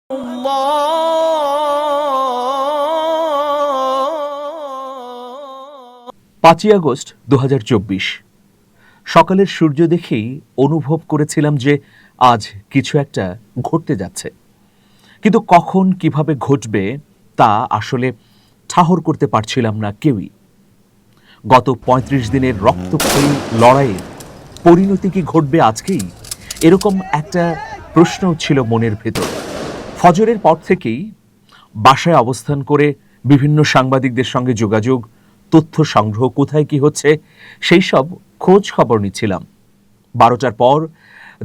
5ই August 2024 সকালের সূর্য দেখেই অনুভব করেছিলাম যে আজ কিছু একটা ঘটতে যাচ্ছে, কিন্তু কখন কিভাবে ঘটবে তা আসলে ঠাহর করতে পারছিলাম না কেউই। গত ৩৫ দিনের রক্তক্ষয়ী লড়াইয়ের পরিণতি কি ঘটবে আজকেই, এরকম একটা প্রশ্ন ছিল মনের ভেতর। ফজরের পর থেকেই বাসায় অবস্থান করে বিভিন্ন সাংবাদিকদের সঙ্গে যোগাযোগ, তথ্য সংগ্রহ, কোথায় কি হচ্ছে সেই সব খোঁজ খবর নিচ্ছিলাম। 12টার পর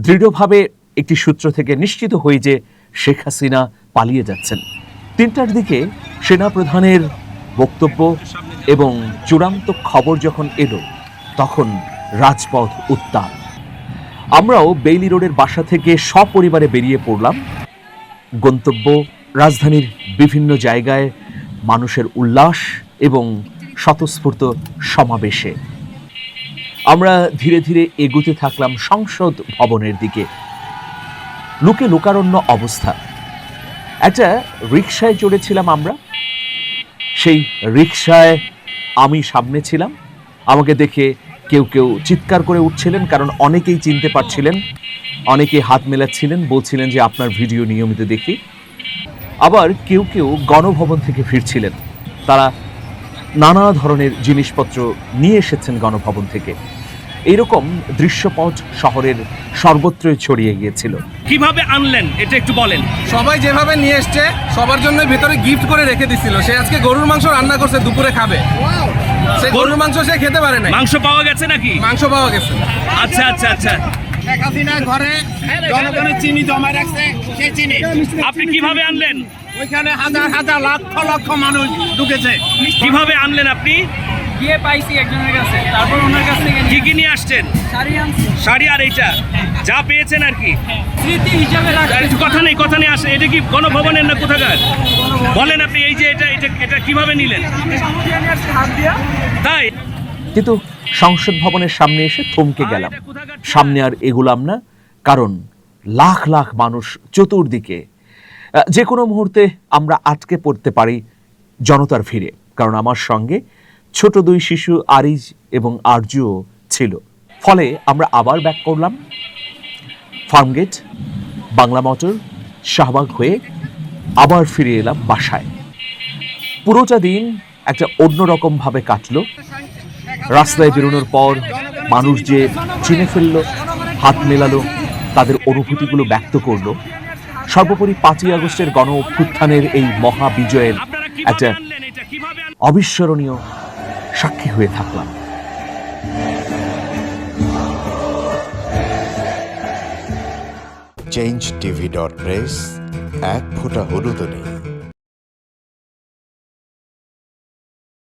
দৃঢ়ভাবে একটি সূত্র থেকে নিশ্চিত হই যে শেখ হাসিনা পালিয়ে যাচ্ছেন। 3টার দিকে সেনাপ্রধানের বক্তব্য এবং চূড়ান্ত খবর যখন এলো, তখন রাজপথ উত্তাল। আমরাও বেইলি রোডের বাসা থেকে সপরিবারে বেরিয়ে পড়লাম। গন্তব্য রাজধানীর বিভিন্ন জায়গায় মানুষের উল্লাস এবং স্বতঃস্ফূর্ত সমাবেশে। আমরা ধীরে ধীরে এগুতে থাকলাম সংসদ ভবনের দিকে। লোকে লোকারণ্য অবস্থা। একটা রিকশায় চড়েছিলাম আমরা। সেই রিকশায় আমি সামনে ছিলাম। আমাকে দেখে কেউ কেউ চিৎকার করে উঠছিলেন, কারণ অনেকেই চিনতে পারছিলেন, অনেকেই হাত মেলাচ্ছিলেন, বলছিলেন যে আপনার ভিডিও নিয়মিত দেখি। আবার কেউ কেউ গণভবন থেকে ফিরছিলেন, তারা নানা ধরনের জিনিসপত্র নিয়ে এসেছেন গণভবন থেকে। এইরকম দৃশ্যপট শহরের সর্বত্রই ছড়িয়ে গিয়েছিল। কিভাবে আনলেন এটা একটু বলেন। সবাই যেভাবে নিয়ে এসছে সবার জন্য ভেতরে গিফট করে রেখে দিছিল। সে আজকে গরুর মাংস রান্না করছে, দুপুরে খাবে। সে গরুর মাংস সে খেতে পারে না। মাংস পাওয়া গেছে নাকি? মাংস পাওয়া গেছে। আচ্ছা আচ্ছা আচ্ছা। শেখ হাসিনা ঘরে জনগণের চিনি জমা রাখছে, সেই চিনি আপনি কিভাবে আনলেন? ওইখানে হাজার হাজার লক্ষ লক্ষ মানুষ ঢুকেছে। কিভাবে আনলেন আপনি? গিয়ে পাইছি একজনের কাছে, তারপর ওনার কাছ থেকে কি কি নিয়ে আসছেন? শাড়ি আনছি, শাড়ি আর এইটা যা পেয়েছেন আর কি স্মৃতি হিসাবে রাখছি। কথা নেই আসে। এটা কি গণভবনের না কোথাকার বলেন আপনি? এই যে এটা এটা এটা কিভাবে নিলেন? হাত দিয়া তাই কিন্তু সংসদ ভবনের সামনে এসে থমকে গেলাম। সামনে আর এগুলাম না, কারণ লাখ লাখ মানুষ চতুর্দিকে। যে কোনো মুহূর্তে আমরা আটকে পড়তে পারি জনতার ভিড়ে, কারণ আমার সঙ্গে ছোট 2 শিশু আরিজ এবং আরজুও ছিল। ফলে আমরা আবার ব্যাক করলাম ফার্মগেট, বাংলা মোটর, শাহবাগ হয়ে আবার ফিরে এলাম বাসায়। পুরোটা দিন একটা অন্যরকম ভাবে কাটলো। রাস্তায় বেরোনোর পর মানুষ যে চিনে ফেললো, হাত মেলালো, তাদের অনুভূতিগুলো ব্যক্ত করলো। সর্বোপরি 5ই আগস্টের গণ অভ্যুত্থানের এই মহা বিজয়ের একটা অবিস্মরণীয় সাক্ষী হয়ে থাকলাম। change tv.press এক ফোঁটা হলুদও নেই।